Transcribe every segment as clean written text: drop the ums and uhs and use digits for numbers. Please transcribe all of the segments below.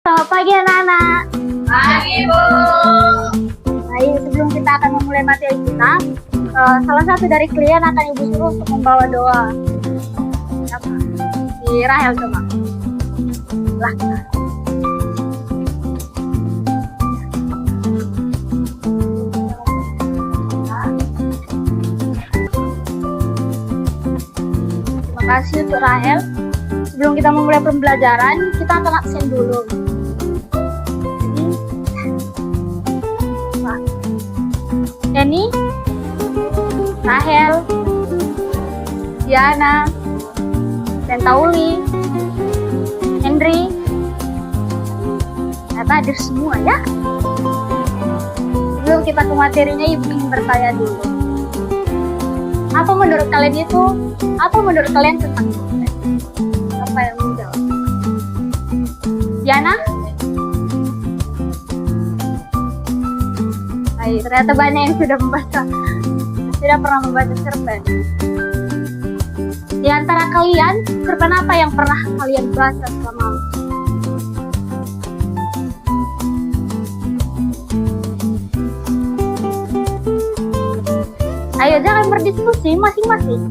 Selamat pagi anak-anak. Pagi, Bu. Baik, sebelum kita akan memulai materi kita, salah satu dari kalian akan Ibu suruh untuk membawa doa. Siapa? Si Rahel coba. Lah. Terima kasih untuk Rahel. Sebelum kita memulai pembelajaran, kita akan absen dulu. Denny, Rahel, Diana, Tauli, Henry, ternyata hadir semua ya. Sebelum kita ke materinya, Ibu ingin bertanya dulu. Apa menurut kalian itu? Apa menurut kalian tentang cerpen? Apa yang menjawab? Diana? Baik, ternyata banyak yang sudah pernah membaca cerpen. Di antara kalian, cerpen apa yang pernah kalian baca selama? Ayo, jangan berdiskusi masing-masing.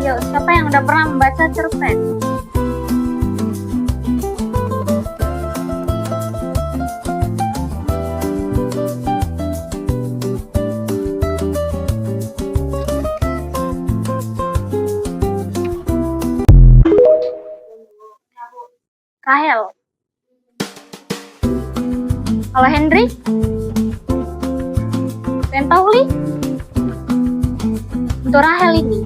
Siapa yang udah pernah membaca cerpen? Rahel. Kalau Henry? Tauli? Untuk Rahel ini,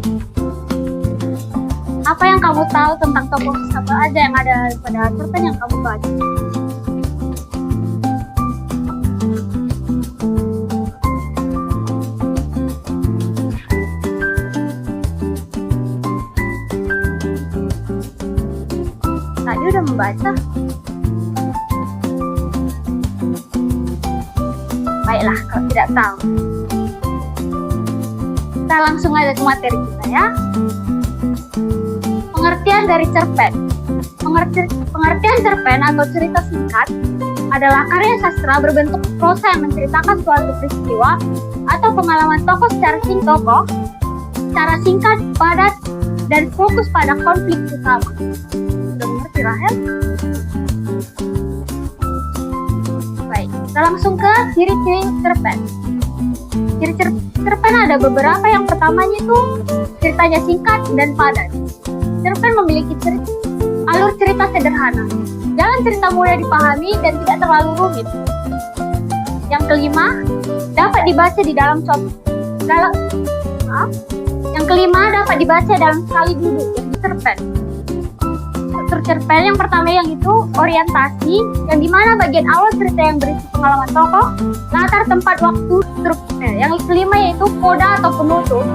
apa yang kamu tahu tentang tokoh siapa aja yang ada pada cerpen yang kamu baca? Tadi udah membaca? Baiklah, kalau tidak tahu, kita langsung aja ke materi kita ya. Pengertian dari cerpen. Pengertian cerpen atau cerita singkat adalah karya sastra berbentuk prosa yang menceritakan suatu peristiwa atau pengalaman tokoh secara singkat, padat, dan fokus pada konflik utama. Sudah mengerti, Rahel? Baik, kita langsung ke ciri-ciri cerpen. Ciri cerpen ada beberapa. Yang pertamanya itu ceritanya singkat dan padat. Cerpen memiliki alur cerita sederhana. Jalan cerita mudah dipahami dan tidak terlalu rumit. Yang kelima, dapat dibaca dalam sekali duduk. Cerpen. Struktur cerpen yang pertama yang itu orientasi, yang dimana bagian awal cerita yang berisi pengalaman tokoh, latar tempat, waktu, strukturnya. Yang kelima yaitu koda atau penutup.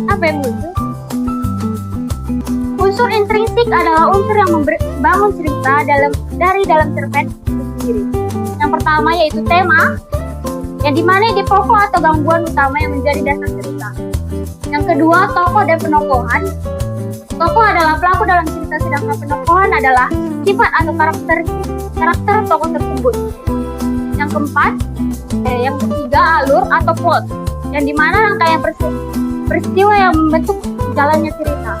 Apa yang lucu? Unsur intrinsik adalah unsur yang membangun cerita dari dalam cerpen itu sendiri. Yang pertama yaitu tema, yang dimana ide pokok atau gangguan utama yang menjadi dasar cerita. Yang kedua, tokoh dan penokohan. Tokoh adalah pelaku dalam cerita, sedangkan penokohan adalah sifat atau karakter tokoh tersebut. Yang keempat, yang ketiga, alur atau plot, yang dimana rangkaian peristiwa yang membentuk jalannya cerita.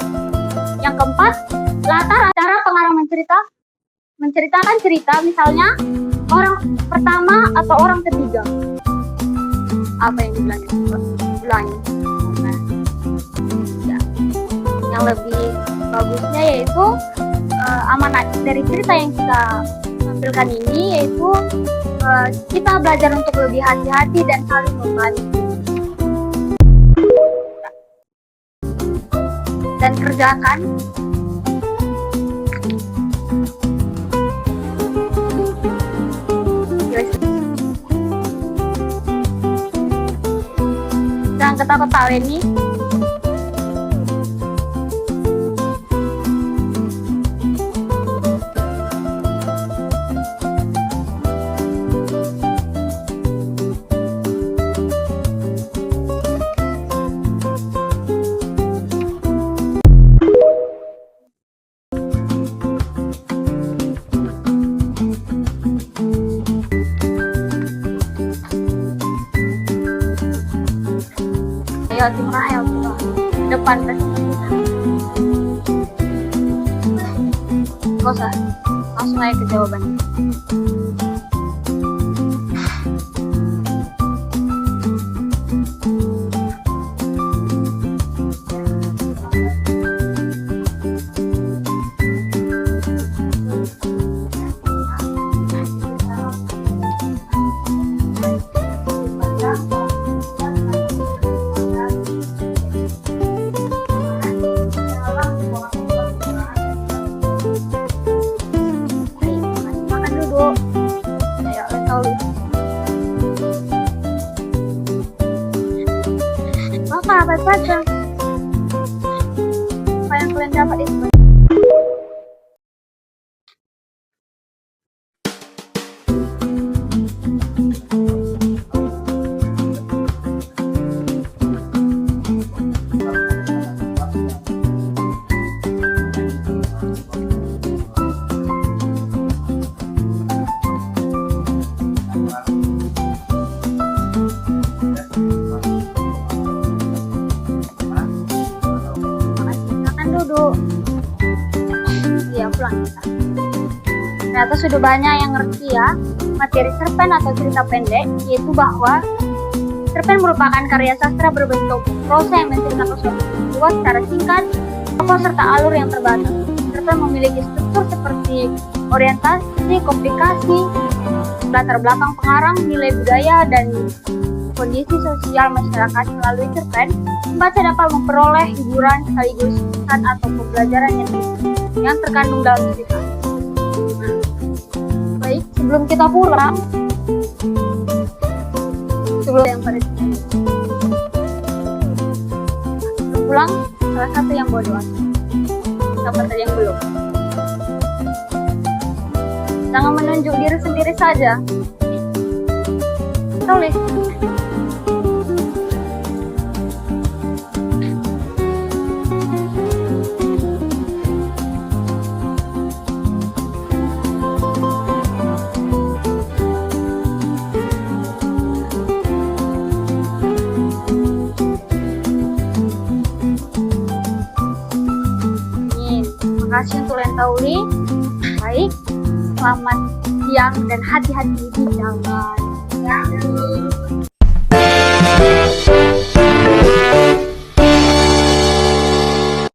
Yang keempat, latar cara pengarang menceritakan cerita, misalnya orang pertama atau orang ketiga. Apa yang diulangi? Ya. Yang lebih bagusnya yaitu amanat dari cerita yang kita tampilkan ini yaitu kita belajar untuk lebih hati-hati dan saling membantu. Dan kerjakan. Jangan ketawa-ketawa ini. bukan kita. Gak usah, langsung aja ke jawabannya. Makan dulu. Ayo, tahu. Maka apa saja apa yang kalian dapat itu. Makan dulu. Iya, pulang kita. Ternyata sudah banyak yang ngerti ya materi cerpen atau cerita pendek, yaitu bahwa cerpen merupakan karya sastra berbentuk prosa yang menceritakan suatu peristiwa secara singkat, tokoh serta alur yang terbatas. Cerpen memiliki struktur seperti orientasi, komplikasi, latar belakang pengarang, nilai budaya, dan kondisi sosial masyarakat. Melalui cerpen, pembaca dapat memperoleh hiburan sekaligus pesan atau pembelajaran yang terkandung dalam cerita. Baik, sebelum kita pulang, sebelum pulang, salah satu yang bodoh. Siapa tadi yang belum? Jangan menunjuk diri sendiri saja. Tulis. Terima kasih untuk yang tauli. Baik, selamat siang dan hati-hati di jalan.